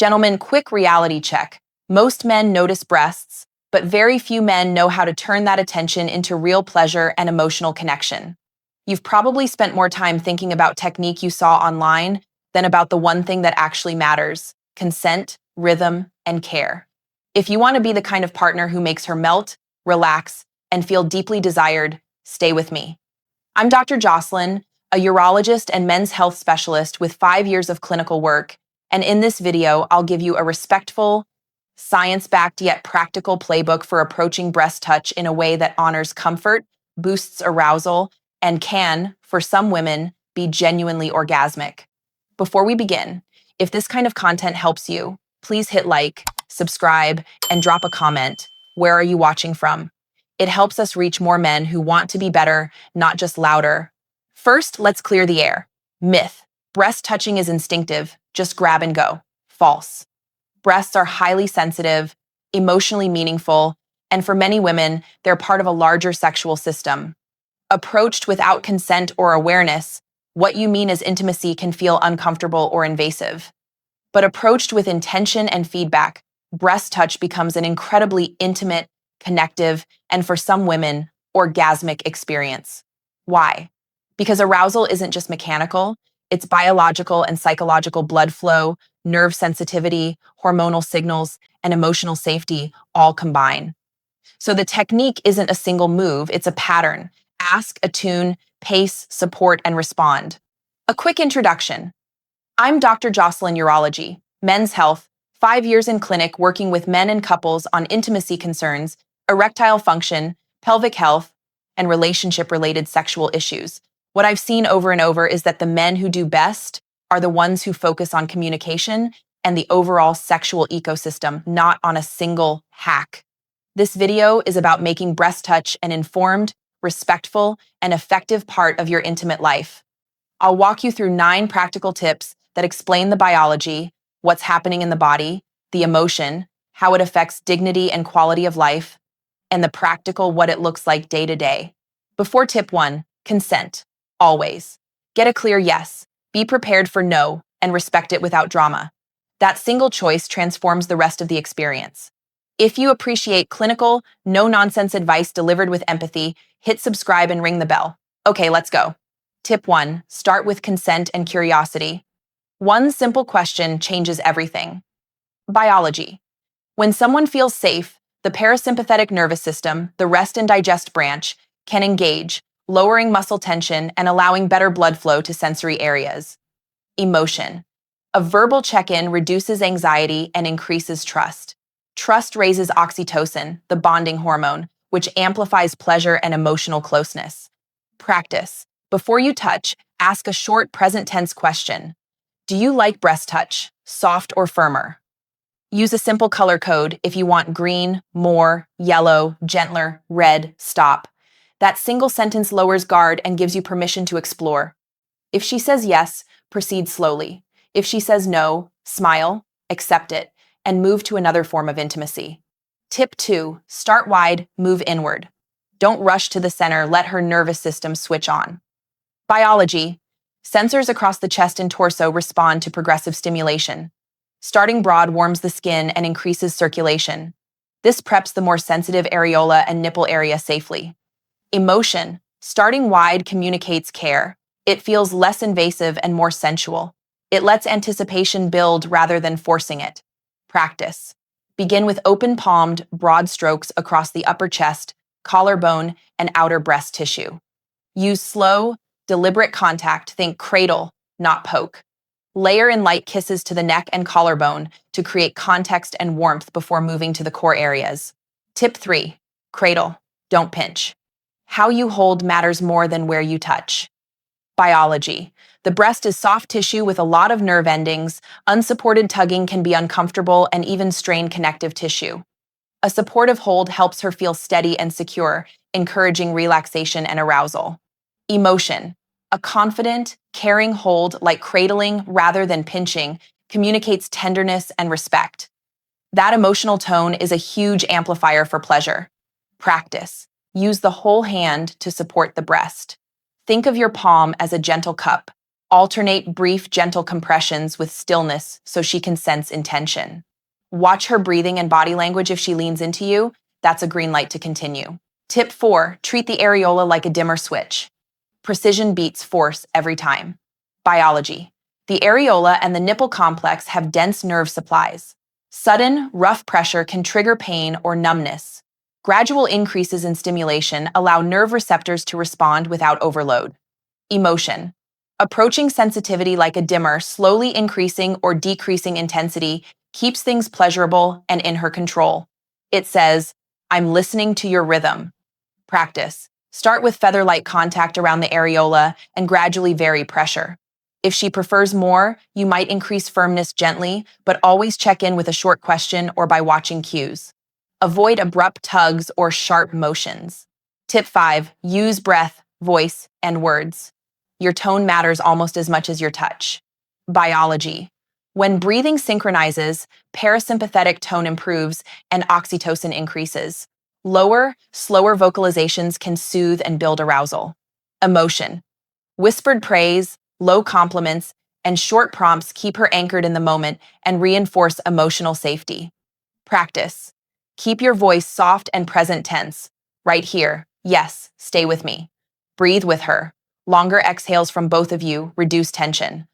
Gentlemen, quick reality check. Most men notice breasts, but very few men know how to turn that attention into real pleasure and emotional connection. You've probably spent more time thinking about technique you saw online than about the one thing that actually matters: consent, rhythm, and care. If you want to be the kind of partner who makes her melt, relax, and feel deeply desired, stay with me. I'm Dr. Jocelyn, a urologist and men's health specialist with 5 years of clinical work, and in this video, I'll give you a respectful, science-backed yet practical playbook for approaching breast touch in a way that honors comfort, boosts arousal, and can, for some women, be genuinely orgasmic. Before we begin, if this kind of content helps you, please hit like, subscribe, and drop a comment. Where are you watching from? It helps us reach more men who want to be better, not just louder. First, let's clear the air. Myth: breast touching is instinctive, just grab and go. False. Breasts are highly sensitive, emotionally meaningful, and for many women, they're part of a larger sexual system. Approached without consent or awareness, what you mean as intimacy can feel uncomfortable or invasive. But approached with intention and feedback, breast touch becomes an incredibly intimate, connective, and for some women, orgasmic experience. Why? Because arousal isn't just mechanical, it's biological and psychological. Blood flow, nerve sensitivity, hormonal signals, and emotional safety all combine. So the technique isn't a single move, it's a pattern. Ask, attune, pace, support, and respond. A quick introduction. I'm Dr. Jocelyn, Urology, Men's Health, 5 years in clinic working with men and couples on intimacy concerns, erectile function, pelvic health, and relationship-related sexual issues. What I've seen over and over is that the men who do best are the ones who focus on communication and the overall sexual ecosystem, not on a single hack. This video is about making breast touch an informed, respectful, and effective part of your intimate life. I'll walk you through 9 practical tips that explain the biology, what's happening in the body, the emotion, how it affects dignity and quality of life, and the practical what it looks like day to day. Before tip 1, consent. Always. Get a clear yes, be prepared for no, and respect it without drama. That single choice transforms the rest of the experience. If you appreciate clinical, no-nonsense advice delivered with empathy, hit subscribe and ring the bell. Okay, let's go. Tip 1, start with consent and curiosity. One simple question changes everything. Biology. When someone feels safe, the parasympathetic nervous system, the rest and digest branch, can engage, lowering muscle tension and allowing better blood flow to sensory areas. Emotion. A verbal check-in reduces anxiety and increases trust. Trust raises oxytocin, the bonding hormone, which amplifies pleasure and emotional closeness. Practice. Before you touch, ask a short present tense question. Do you like breast touch, soft or firmer? Use a simple color code if you want: green, more; yellow, gentler; red, stop. That single sentence lowers guard and gives you permission to explore. If she says yes, proceed slowly. If she says no, smile, accept it, and move to another form of intimacy. Tip 2, start wide, move inward. Don't rush to the center, let her nervous system switch on. Biology. Sensors across the chest and torso respond to progressive stimulation. Starting broad warms the skin and increases circulation. This preps the more sensitive areola and nipple area safely. Emotion. Starting wide communicates care. It feels less invasive and more sensual. It lets anticipation build rather than forcing it. Practice. Begin with open-palmed, broad strokes across the upper chest, collarbone, and outer breast tissue. Use slow, deliberate contact, think cradle, not poke. Layer in light kisses to the neck and collarbone to create context and warmth before moving to the core areas. Tip 3, cradle, don't pinch. How you hold matters more than where you touch. Biology. The breast is soft tissue with a lot of nerve endings. Unsupported tugging can be uncomfortable and even strain connective tissue. A supportive hold helps her feel steady and secure, encouraging relaxation and arousal. Emotion. A confident, caring hold, like cradling rather than pinching, communicates tenderness and respect. That emotional tone is a huge amplifier for pleasure. Practice. Use the whole hand to support the breast. Think of your palm as a gentle cup. Alternate brief, gentle compressions with stillness so she can sense intention. Watch her breathing and body language. If she leans into you, that's a green light to continue. Tip 4, treat the areola like a dimmer switch. Precision beats force every time. Biology. The areola and the nipple complex have dense nerve supplies. Sudden, rough pressure can trigger pain or numbness. Gradual increases in stimulation allow nerve receptors to respond without overload. Emotion. Approaching sensitivity like a dimmer, slowly increasing or decreasing intensity, keeps things pleasurable and in her control. It says, I'm listening to your rhythm. Practice. Start with feather-light contact around the areola and gradually vary pressure. If she prefers more, you might increase firmness gently, but always check in with a short question or by watching cues. Avoid abrupt tugs or sharp motions. Tip 5, use breath, voice, and words. Your tone matters almost as much as your touch. Biology. When breathing synchronizes, parasympathetic tone improves and oxytocin increases. Lower, slower vocalizations can soothe and build arousal. Emotion. Whispered praise, low compliments, and short prompts keep her anchored in the moment and reinforce emotional safety. Practice. Keep your voice soft and present tense. Right here. Yes, stay with me. Breathe with her. Longer exhales from both of you reduce tension.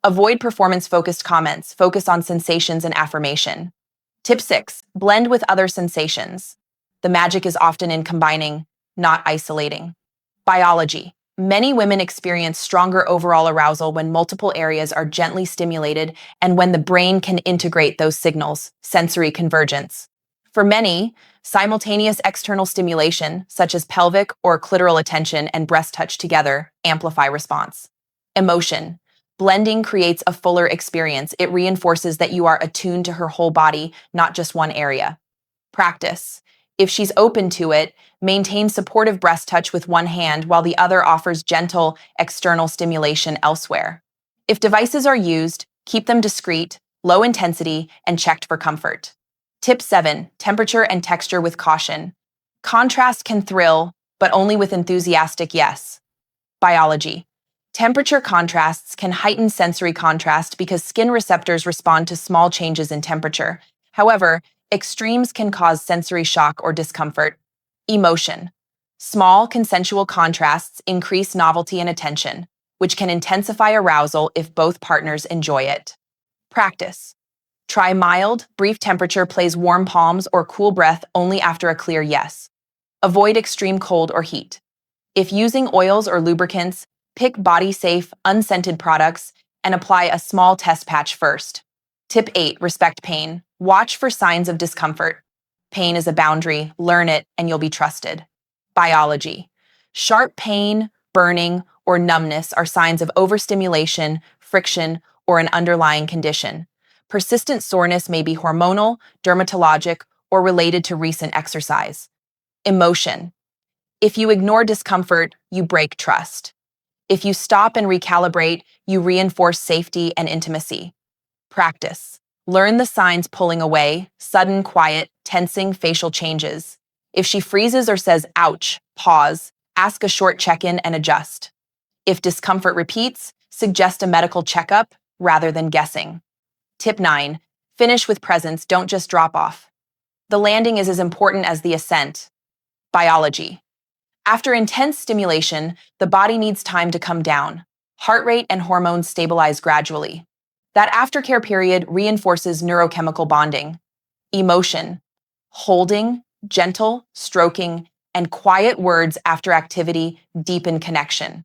Avoid performance-focused comments. Focus on sensations and affirmation. Tip 6, blend with other sensations. The magic is often in combining, not isolating. Biology. Many women experience stronger overall arousal when multiple areas are gently stimulated and when the brain can integrate those signals, sensory convergence. For many, simultaneous external stimulation, such as pelvic or clitoral attention and breast touch together, amplify response. Emotion. Blending creates a fuller experience. It reinforces that you are attuned to her whole body, not just one area. Practice. If she's open to it, maintain supportive breast touch with one hand while the other offers gentle external stimulation elsewhere. If devices are used, keep them discreet, low intensity, and checked for comfort. Tip 7, temperature and texture with caution. Contrast can thrill, but only with enthusiastic yes. Biology. Temperature contrasts can heighten sensory contrast because skin receptors respond to small changes in temperature. However, extremes can cause sensory shock or discomfort. Emotion. Small, consensual contrasts increase novelty and attention, which can intensify arousal if both partners enjoy it. Practice. Try mild, brief temperature plays, warm palms, or cool breath only after a clear yes. Avoid extreme cold or heat. If using oils or lubricants, pick body-safe, unscented products and apply a small test patch first. Tip 8, respect pain. Watch for signs of discomfort. Pain is a boundary, learn it, and you'll be trusted. Biology. Sharp pain, burning, or numbness are signs of overstimulation, friction, or an underlying condition. Persistent soreness may be hormonal, dermatologic, or related to recent exercise. Emotion. If you ignore discomfort, you break trust. If you stop and recalibrate, you reinforce safety and intimacy. Practice. Learn the signs pulling away, sudden, quiet, tensing, facial changes. If she freezes or says, ouch, pause, ask a short check-in and adjust. If discomfort repeats, suggest a medical checkup rather than guessing. Tip 9, finish with presence, don't just drop off. The landing is as important as the ascent. Biology. After intense stimulation, the body needs time to come down. Heart rate and hormones stabilize gradually. That aftercare period reinforces neurochemical bonding. Emotion. Holding, gentle, stroking, and quiet words after activity deepen connection.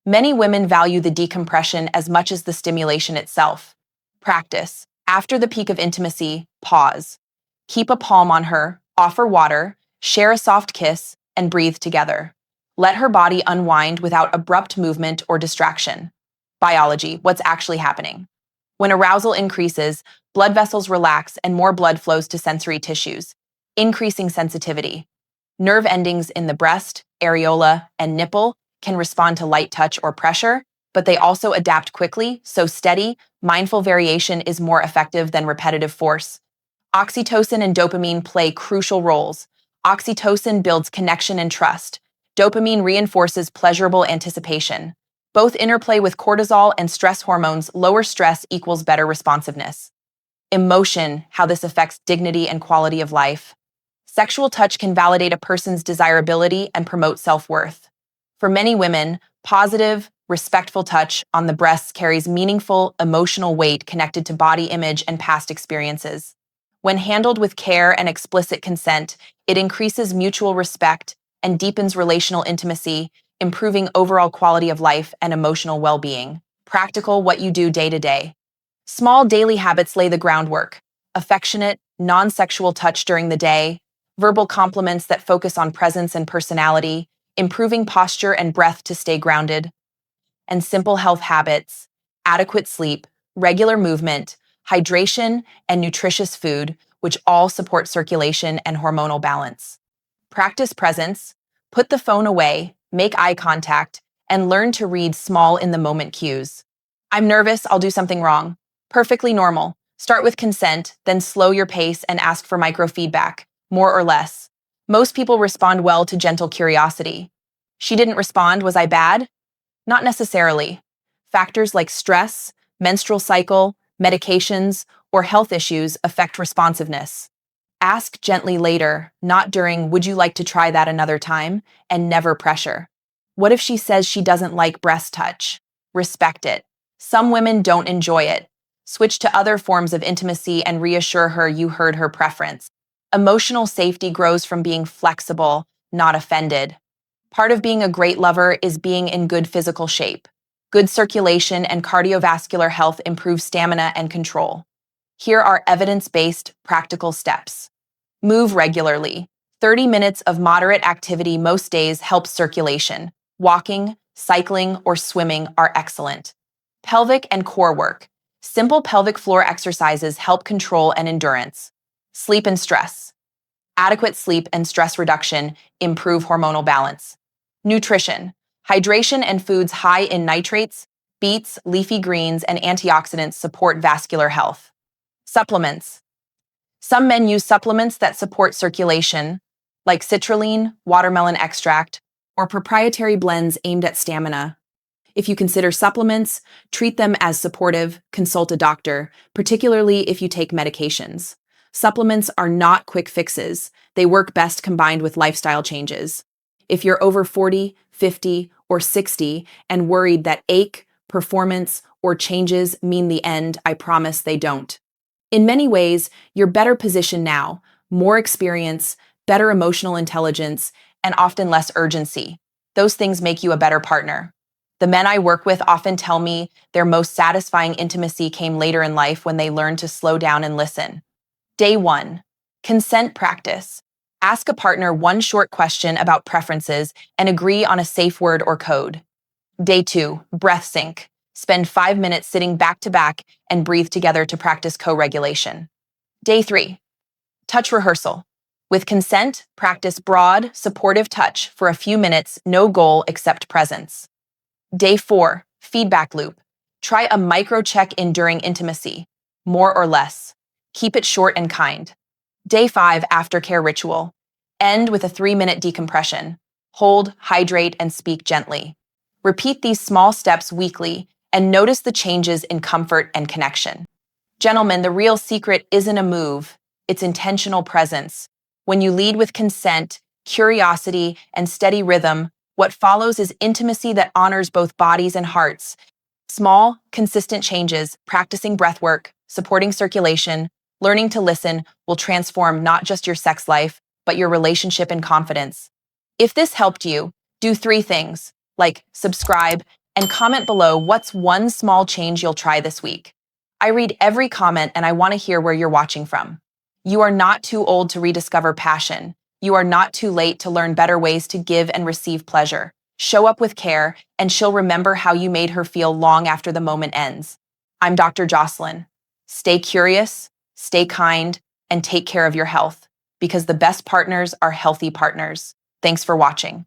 Many women value the decompression as much as the stimulation itself. Practice. After the peak of intimacy, pause. Keep a palm on her, offer water, share a soft kiss, and breathe together. Let her body unwind without abrupt movement or distraction. Biology, what's actually happening? When arousal increases, blood vessels relax and more blood flows to sensory tissues, increasing sensitivity. Nerve endings in the breast, areola, and nipple can respond to light touch or pressure, but they also adapt quickly, so steady, mindful variation is more effective than repetitive force. Oxytocin and dopamine play crucial roles. Oxytocin builds connection and trust. Dopamine reinforces pleasurable anticipation. Both interplay with cortisol and stress hormones. Lower stress equals better responsiveness. Emotion, how this affects dignity and quality of life. Sexual touch can validate a person's desirability and promote self-worth. For many women, positive, respectful touch on the breasts carries meaningful emotional weight connected to body image and past experiences. When handled with care and explicit consent, it increases mutual respect and deepens relational intimacy, improving overall quality of life and emotional well-being. Practical what you do day to day. Small daily habits lay the groundwork. Affectionate, non-sexual touch during the day, verbal compliments that focus on presence and personality, improving posture and breath to stay grounded, and simple health habits, adequate sleep, regular movement, hydration, and nutritious food, which all support circulation and hormonal balance. Practice presence, put the phone away, make eye contact, and learn to read small in the moment cues. I'm nervous, I'll do something wrong. Perfectly normal. Start with consent, then slow your pace and ask for microfeedback, more or less. Most people respond well to gentle curiosity. She didn't respond, was I bad? Not necessarily. Factors like stress, menstrual cycle, medications, or health issues affect responsiveness. Ask gently later, not during, would you like to try that another time, and never pressure. What if she says she doesn't like breast touch? Respect it. Some women don't enjoy it. Switch to other forms of intimacy and reassure her you heard her preference. Emotional safety grows from being flexible, not offended. Part of being a great lover is being in good physical shape. Good circulation and cardiovascular health improve stamina and control. Here are evidence-based, practical steps. Move regularly. 30 minutes of moderate activity most days helps circulation. Walking, cycling, or swimming are excellent. Pelvic and core work. Simple pelvic floor exercises help control and endurance. Sleep and stress. Adequate sleep and stress reduction improve hormonal balance. Nutrition. Hydration and foods high in nitrates, beets, leafy greens, and antioxidants support vascular health. Supplements. Some men use supplements that support circulation, like citrulline, watermelon extract, or proprietary blends aimed at stamina. If you consider supplements, treat them as supportive, consult a doctor, particularly if you take medications. Supplements are not quick fixes. They work best combined with lifestyle changes. If you're over 40, 50, or 60 and worried that ache, performance, or changes mean the end, I promise they don't. In many ways, you're better positioned now, more experience, better emotional intelligence, and often less urgency. Those things make you a better partner. The men I work with often tell me their most satisfying intimacy came later in life when they learned to slow down and listen. Day 1. Consent practice. Ask a partner one short question about preferences and agree on a safe word or code. Day 2. Breath sync. Spend 5 minutes sitting back to back and breathe together to practice co-regulation. Day 3. Touch rehearsal. With consent, practice broad, supportive touch for a few minutes, no goal except presence. Day 4. Feedback loop. Try a micro check-in during intimacy, more or less. Keep it short and kind. Day 5. Aftercare ritual. End with a 3-minute decompression. Hold, hydrate, and speak gently. Repeat these small steps weekly and notice the changes in comfort and connection. Gentlemen, the real secret isn't a move, it's intentional presence. When you lead with consent, curiosity, and steady rhythm, what follows is intimacy that honors both bodies and hearts. Small, consistent changes, practicing breathwork, supporting circulation, learning to listen will transform not just your sex life, but your relationship and confidence. If this helped you, do 3 things, like subscribe and comment below what's one small change you'll try this week. I read every comment and I want to hear where you're watching from. You are not too old to rediscover passion. You are not too late to learn better ways to give and receive pleasure. Show up with care, and she'll remember how you made her feel long after the moment ends. I'm Dr. Jocelyn. Stay curious, stay kind, and take care of your health, because the best partners are healthy partners. Thanks for watching.